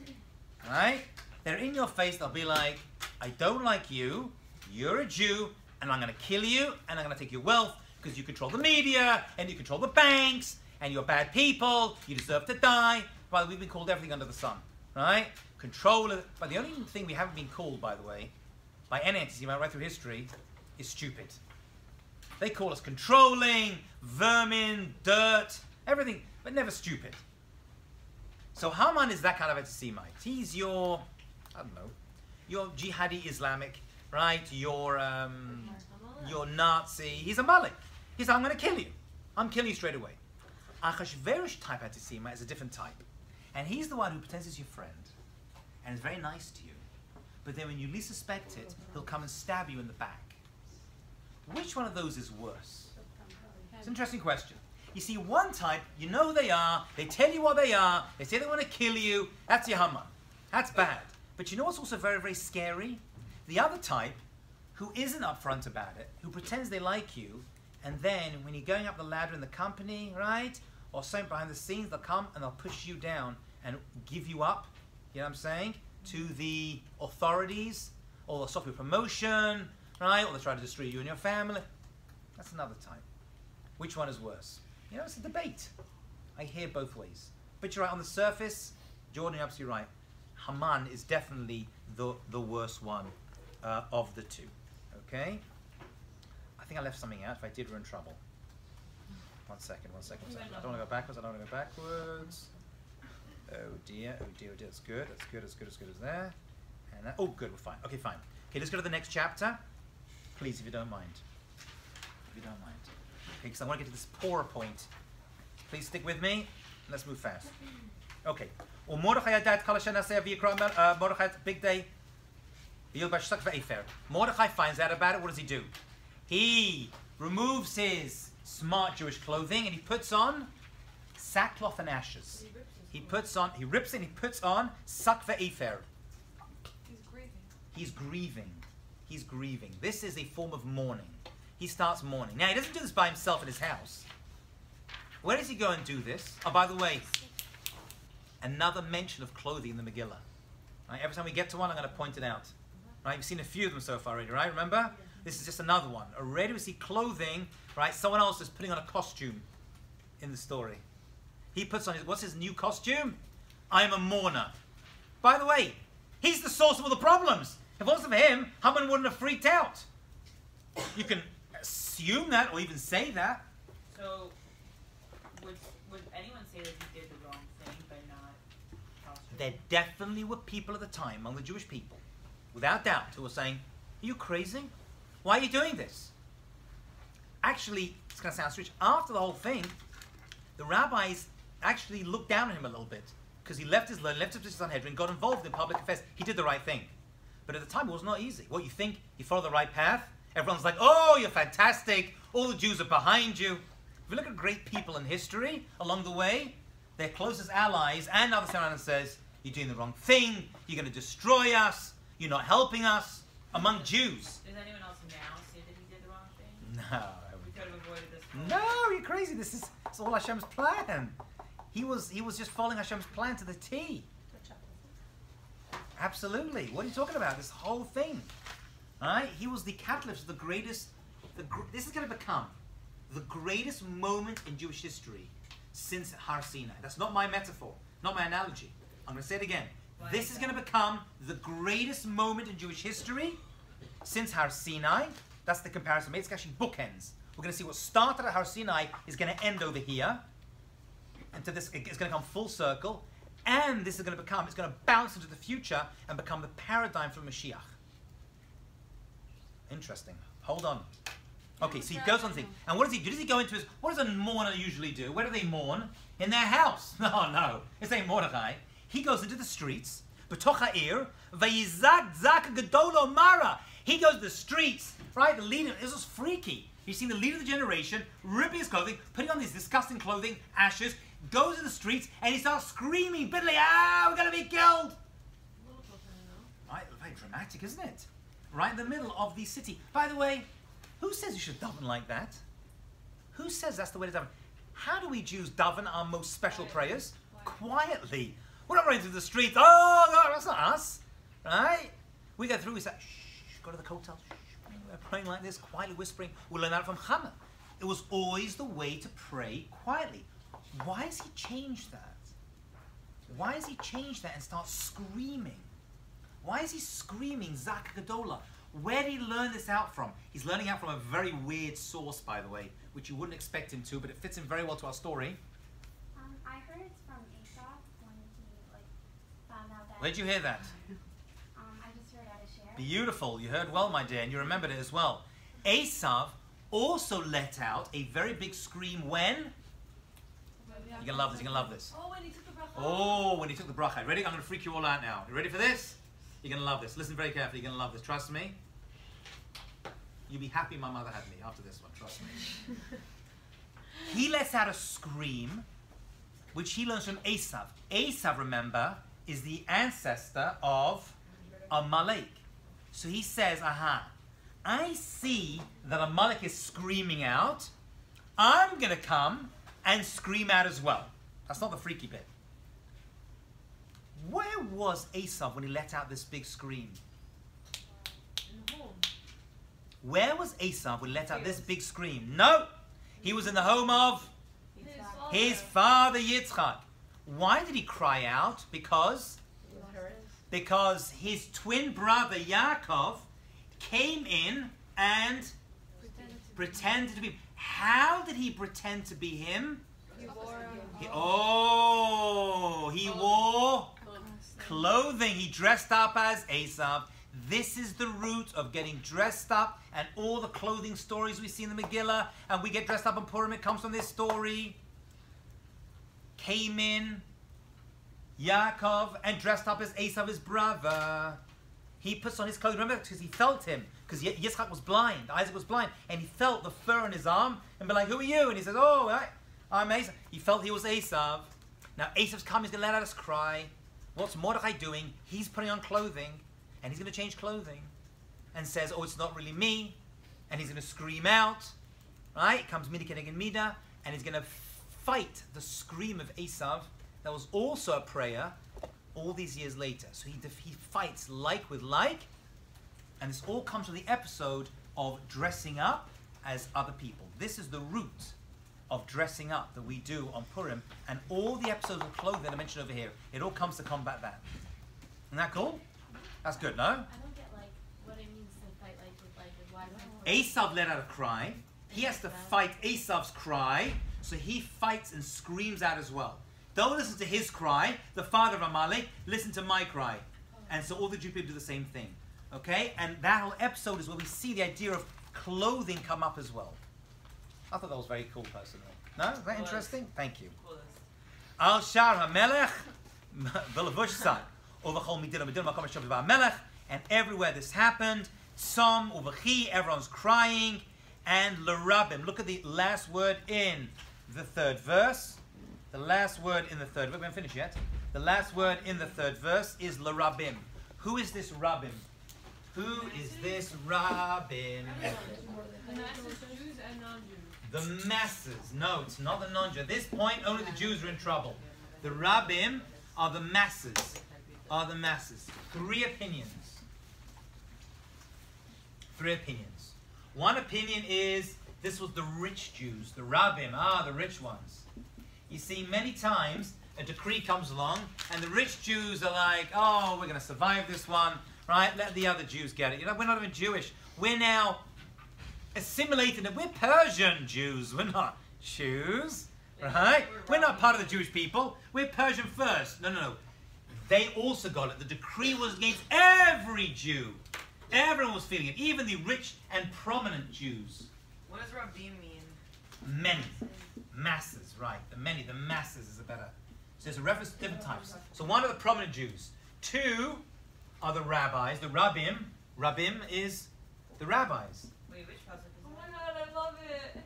right? They're in your face. They'll be like, I don't like you. You're a Jew, and I'm going to kill you, and I'm going to take your wealth because you control the media, and you control the banks, and you're bad people. You deserve to die. By the way, we've been called everything under the sun, right? Control it. But the only thing we haven't been called, by the way, by any anti-Semite right through history, is stupid. They call us controlling, vermin, dirt, everything, but never stupid. So Haman is that kind of anti-Semite. He's your, I don't know, your jihadi Islamic, right? Your Nazi. He's a Malik. He's, I'm going to kill you. I'm killing you straight away. Achashverosh type anti-Semite is a different type. And he's the one who pretends he's your friend and is very nice to you. But then when you least suspect it, he'll come and stab you in the back. Which one of those is worse? It's an interesting question. You see, one type, you know who they are, they tell you what they are, they say they want to kill you, that's your Haman. That's bad. But you know what's also very, very scary? The other type, who isn't upfront about it, who pretends they like you, and then when you're going up the ladder in the company, right, or something behind the scenes, they'll come and they'll push you down and give you up, you know what I'm saying, to the authorities, or they'll stop your promotion, right, or they'll try to destroy you and your family. That's another type. Which one is worse? You know, it's a debate. I hear both ways. But you're right, on the surface, Jordan, you're absolutely right. Haman is definitely the worst one of the two. Okay? I think I left something out. If I did, we're in trouble. One second. I don't want to go backwards. Oh dear. That's good. As good as there. And that, oh, good, we're fine. Okay, fine. Okay, let's go to the next chapter. Please, if you don't mind. because I want to get to this poor point. Please stick with me. Let's move fast. Okay. Mordechai big day. Mordechai finds out about it. What does he do? He removes his smart Jewish clothing and he puts on sackcloth and ashes. He rips it and he puts on sak ve'efer. He's grieving. He's grieving. This is a form of mourning. He starts mourning. Now, he doesn't do this by himself in his house. Where does he go and do this? Oh, by the way, another mention of clothing in the Megillah. Right? Every time we get to one, I'm going to point it out. Right? You've seen a few of them so far already, right? Remember? This is just another one. Already we see clothing, right? Someone else is putting on a costume in the story. He puts on what's his new costume? I am a mourner. By the way, he's the source of all the problems. If it wasn't for him, Haman wouldn't have freaked out. You can assume that or even say that. So, would anyone say that he did the wrong thing by not prostrating? There definitely were people at the time, among the Jewish people, without doubt, who were saying, are you crazy? Why are you doing this? Actually, it's going to sound strange. After the whole thing, the rabbis actually looked down on him a little bit because he left his Sanhedrin, got involved in public affairs. He did the right thing. But at the time, it was not easy. What, you think you follow the right path? Everyone's like, oh, you're fantastic. All the Jews are behind you. If you look at great people in history along the way, their closest allies, and other Samaritans says, you're doing the wrong thing. You're going to destroy us. You're not helping us. Among Jews. Does anyone else now say that he did the wrong thing? No. We could have avoided this. No, you're crazy. This is all Hashem's plan. He was just following Hashem's plan to the T. Absolutely. What are you talking about? This whole thing. Right? He was the catalyst of the greatest. This is going to become the greatest moment in Jewish history since Har Sinai. That's not my metaphor, not my analogy. I'm going to say it again. This is going to become the greatest moment in Jewish history since Har Sinai. That's the comparison made. It's actually bookends. We're going to see what started at Har Sinai is going to end over here. And to this, it's going to come full circle. And this is going to become, it's going to bounce into the future and become the paradigm for Mashiach. Interesting. Hold on. Okay, so he goes on to think. And what does he do? Does he go into his, what does a mourner usually do? Where do they mourn? In their house. No. It's ain't Mordechai. He goes into the streets. B'toch ha'ir. Vayizak zak gedolo mara. He goes to the streets. Right? The leader, this was freaky. You see the leader of the generation ripping his clothing, putting on this disgusting clothing, ashes, goes to the streets, and he starts screaming bitterly, we're going to be killed. Right? Very dramatic, isn't it? Right in the middle of the city. By the way, who says you should daven like that? Who says that's the way to daven? How do we Jews daven our most special prayers? Quietly. We're not running through the streets. Oh, no, that's not us. Right? We go through, we say, shh, go to the hotel. We're praying like this, quietly whispering. We'll learn that from Haman. It was always the way to pray quietly. Why has he changed that? Why has he changed that and start screaming? Why is he screaming Zak Gadola? Where did he learn this out from? He's learning out from a very weird source, by the way, which you wouldn't expect him to, but it fits in very well to our story. I heard it's from Aesop when he found out that. Where did you hear that? I just heard at a share. Beautiful. You heard well, my dear, and you remembered it as well. Asav also let out a very big scream when? You're going to love this, you're going to love this. Oh, when he took the bracha. Oh, when he took the bracha. Ready? I'm going to freak you all out now. You ready for this? You're going to love this. Listen very carefully. You're going to love this. Trust me. You'll be happy my mother had me after this one. Trust me. He lets out a scream, which he learns from Esav. Esav, remember, is the ancestor of Amalek. So he says, aha, I see that Amalek is screaming out. I'm going to come and scream out as well. That's not the freaky bit. Where was Esav when he let out this big scream? In the home. Where was Esav when he let out this big scream? No! He was in the home of his father Yitzchak. Why did he cry out? Because his twin brother Yaakov came in and pretended to be him. How did he pretend to be him? He wore clothing. He dressed up as Esav. This is the root of getting dressed up, and all the clothing stories we see in the Megillah, and we get dressed up in Purim, it comes from this story. Came in Yaakov and dressed up as Esav, his brother. He puts on his clothes, remember, because he felt him, because Yitzchak was blind, Isaac was blind, and he felt the fur on his arm, and be like, who are you? And he says, oh, I'm Esav. He felt he was Esav. Now Esav's come, he's going to let us cry. What's Mordechai doing? He's putting on clothing, and he's going to change clothing, and says, oh, it's not really me, and he's going to scream out, right? Comes Mida Keneged Mida, and he's going to fight the scream of Esav. That was also a prayer all these years later. So he fights like with like, and this all comes from the episode of dressing up as other people. This is the root of dressing up that we do on Purim, and all the episodes of clothing that I mentioned over here, it all comes to combat that. Isn't that cool? That's good, no? I don't get like what it means to fight like with why Esav let out a cry. He has to fight Esav's cry, so he fights and screams out as well. Don't listen to his cry, the father of Amalek, listen to my cry. And so all the Jewish people do the same thing. Okay? And that whole episode is where we see the idea of clothing come up as well. I thought that was very cool, personally. No? Is that interesting? Thank you. Al Shar HaMelech, V'levush San, Uvachol Midin Makom HaShav HaMelech, and everywhere this happened, Tzom, Uvachi, everyone's crying, and L'Rabim. Look at the last word in the third verse. The last word in the third verse, we haven't finished yet. The last word in the third verse is L'Rabim. Who is this Rabbim? Who is this Rabbim? The masses, Jews and non-Jews. The masses. No, it's not the non-Jews. At this point, only the Jews are in trouble. The Rabbim are the masses. Are the masses. Three opinions. Three opinions. One opinion is this was the rich Jews, the Rabbim, the rich ones. You see, many times a decree comes along and the rich Jews are like, oh, we're going to survive this one, right? Let the other Jews get it. You know, we're not even Jewish. We're now assimilated. We're Persian Jews. We're not Jews, right? We're not part of the Jewish people. We're Persian first. No. They also got it. The decree was against every Jew. Everyone was feeling it, even the rich and prominent Jews. What does Rabbim mean? Many. Masses, right. The many, the masses is a better. So there's a reference to different types. So one are the prominent Jews. Two are the rabbis. The Rabbim. Rabbim is the rabbis. Wait, which pasuk is Oh that? my god, I love it.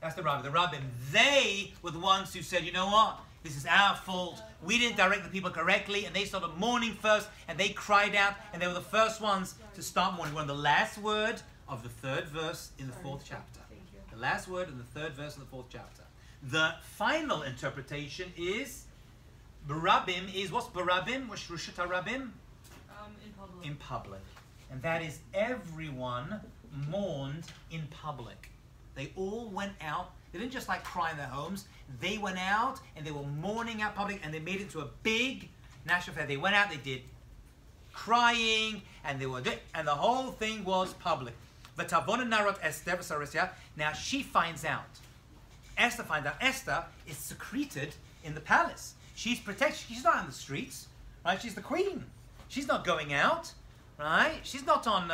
That's the rabbi. The Rabbim. They were the ones who said, you know what? This is our fault. We didn't direct the people correctly. And they started mourning first. And they cried out. And they were the first ones to start mourning. We're on the last word of the third verse in the fourth chapter. The last word in the third verse of the fourth chapter. The final interpretation is Barabim is what's Barabim? What's Rishut HaRabim? In public. In public. And that is everyone mourned in public. They all went out. They didn't just like cry in their homes. They went out and they were mourning out public, and they made it into a big national affair. They went out, they did crying, and they were and the whole thing was public. Now she finds out. Esther finds out. Esther is secreted in the palace. She's protected. She's not on the streets, right? She's the queen. She's not going out, right? She's not on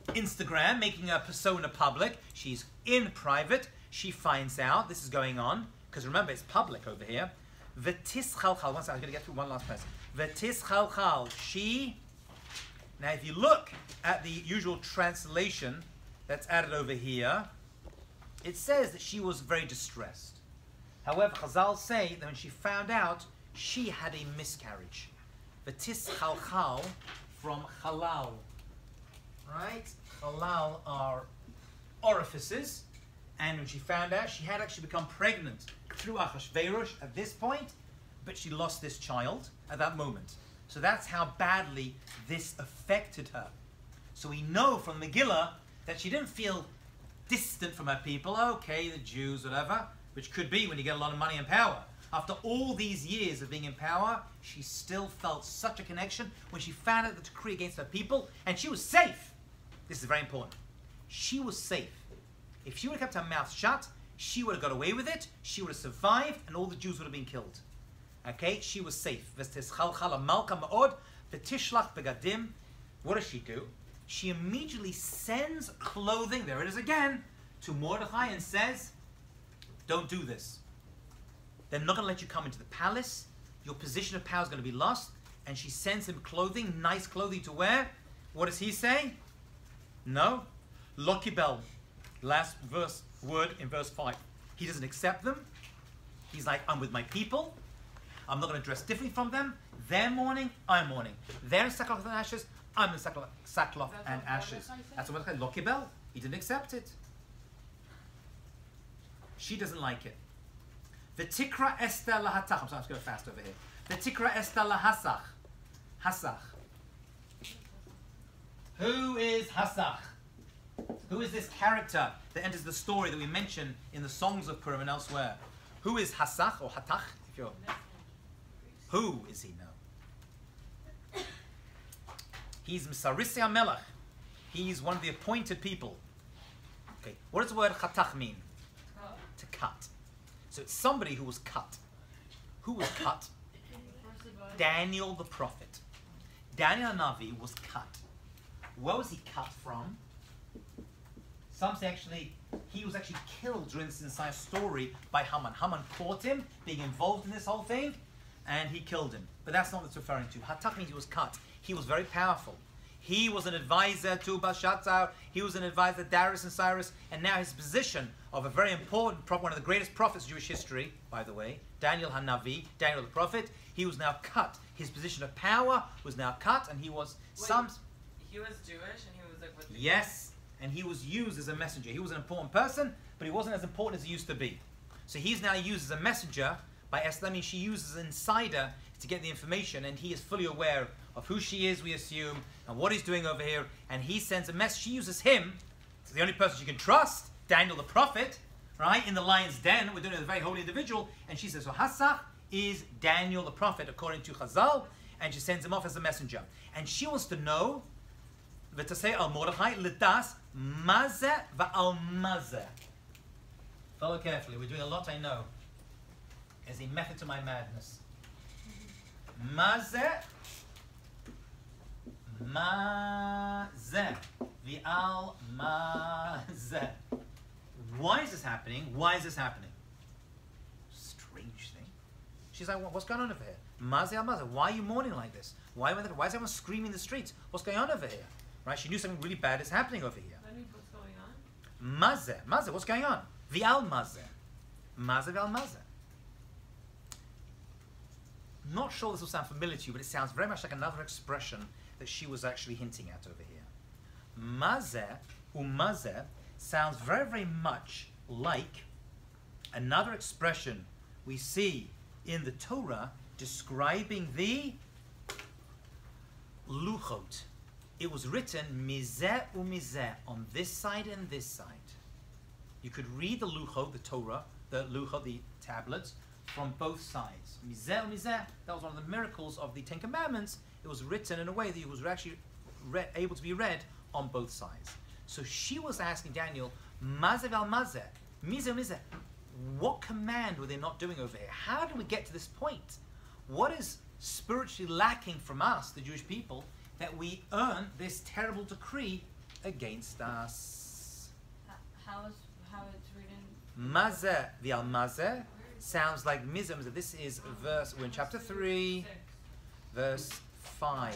Instagram making her persona public. She's in private. She finds out this is going on, because remember, it's public over here. V'tis chalchal. One second, I'm going to get through one last person. V'tis chalchal. She. Now, if you look at the usual translation that's added over here, it says that she was very distressed. However, Chazal say that when she found out, she had a miscarriage. V'tis chalchal from halal. Right? Halal are orifices. And when she found out, she had actually become pregnant through Achashverosh at this point, but she lost this child at that moment. So that's how badly this affected her. So we know from Megillah that she didn't feel distant from her people. Okay, the Jews, whatever, which could be when you get a lot of money and power. After all these years of being in power, she still felt such a connection when she found out the decree against her people, and she was safe. This is very important. She was safe. If she would have kept her mouth shut, she would have got away with it, she would have survived, and all the Jews would have been killed. Okay, she was safe. what does she do? She immediately sends clothing, there it is again, to Mordechai and says, don't do this. They're not going to let you come into the palace. Your position of power is going to be lost. And she sends him clothing, nice clothing to wear. What does he say? No. Lo kibel. Last word in verse 5. He doesn't accept them. He's like, I'm with my people. I'm not going to dress differently from them. They're mourning, I'm mourning. They're in sackcloth and ashes, I'm in sackcloth and ashes. That's what Lo kibel. He didn't accept it. She doesn't like it. The tikra Esther lahatach. I'm sorry, I'm just going fast over here. The tikra Esther lahasach. Hasach. Who is Hasach? Who is this character that enters the story that we mention in the songs of Purim and elsewhere? Who is Hasach or Hatach? If you're, who is he now? He's Misarisi HaMelech. He's one of the appointed people. Okay, what does the word Hatach mean? To cut. So it's somebody who was cut. Who was cut? Daniel the prophet. Daniel Navi was cut. Where was he cut from? Some say actually he was actually killed during this entire story by Haman. Haman caught him being involved in this whole thing, and he killed him. But that's not what it's referring to. Hatach means he was cut. He was very powerful. He was an advisor to Belshazzar. He was an advisor to Darius and Cyrus. And now his position of a very important prophet, one of the greatest prophets of Jewish history, by the way, Daniel Hanavi, Daniel the prophet, he was now cut. His position of power was now cut, and he was He was Jewish, and he was like with the yes, and he was used as a messenger. He was an important person, but he wasn't as important as he used to be. So he's now used as a messenger by Esther. I mean, she uses an insider to get the information, and he is fully aware of who she is, we assume, and what he's doing over here. And he sends a message. She uses him. It's the only person she can trust, Daniel the prophet, right, in the lion's den. We're doing it with a very holy individual. And she says, so Hasach is Daniel the prophet, according to Chazal, and she sends him off as a messenger. And she wants to know, v'tasei al Mordechai, lidas, mazeh va'al mazeh. Follow carefully. We're doing a lot, I know. As a method to my madness. Mazeh, mazeh, v'al mazeh. Why is this happening? Why is this happening? Strange thing. She's like, what's going on over here? Mazeh al mazeh. Why are you mourning like this? Why is everyone screaming in the streets? What's going on over here? Right? She knew something really bad is happening over here. That means what's going on? Mazeh, mazeh. What's going on? V'al mazeh. Mazeh v'al mazeh. Not sure this will sound familiar to you, but it sounds very much like another expression that she was actually hinting at over here. Mazeh, umazeh, sounds very, very much like another expression we see in the Torah describing the luchot. It was written mizeh umizeh, on this side and this side. You could read the luchot, the Torah, the luchot, the tablets, from both sides. Mizeh umizeh, that was one of the miracles of the Ten Commandments. It was written in a way that it was actually able to be read on both sides. So she was asking Daniel, mazeh al mazeh, mizeh umizeh, what command were they not doing over here? How did we get to this point? What is spiritually lacking from us, the Jewish people, that we earn this terrible decree against us? How it's written? Mazeh v'al mazeh sounds like mizeh. This is verse, we're in chapter 3, verse 5.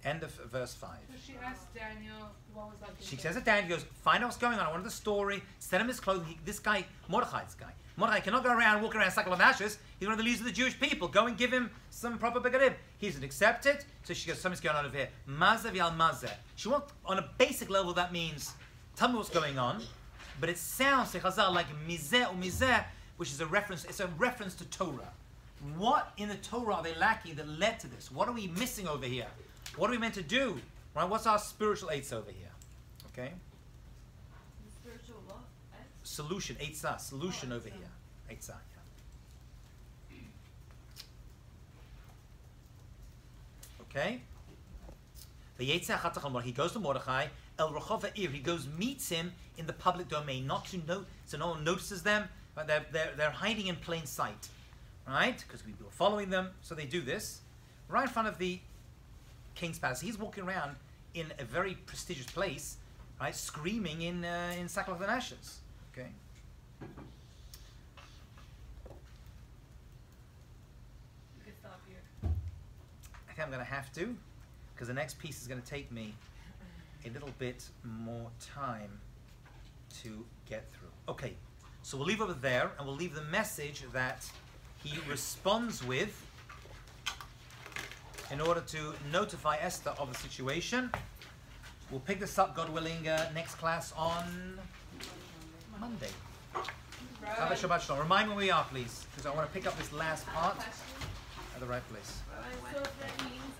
End of verse 5. So she asked Daniel, what was that? She says to Daniel, goes, find out what's going on. I wanted the story. Send him his clothing. This guy, Mordechai's guy. Mordechai cannot go around, walk around, sackcloth and ashes. He's one of the leaders of the Jewish people. Go and give him some proper begadim. He doesn't accept it. So she goes, something's going on over here. Mazeh v'al mazeh. She wants, on a basic level, that means, tell me what's going on. But it sounds to Chazal like mizeh or mizeh, which is a reference, it's a reference to Torah. What in the Torah are they lacking that led to this? What are we missing over here? What are we meant to do? Right? What's our spiritual eitzah over here? Okay? Spiritual what? Solution, eitzah, solution over here. Eitzah, yeah. Okay? He goes to Mordechai, El Rechov Ha'ir, he goes, meets him in the public domain, not to note, so no one notices them, but they're hiding in plain sight, right? Because people are following them, so they do this right in front of the king's palace. He's walking around in a very prestigious place, right, screaming in sackcloth and ashes. Okay. You could stop here. I think I'm going to have to, because the next piece is going to take me a little bit more time to get through. Okay, so we'll leave over there, and we'll leave the message that he responds with in order to notify Esther of the situation. We'll pick this up, God willing, next class on Monday. Have a Shabbat Shalom. Remind me where we are, please, because I want to pick up this last part at the right place. So if that means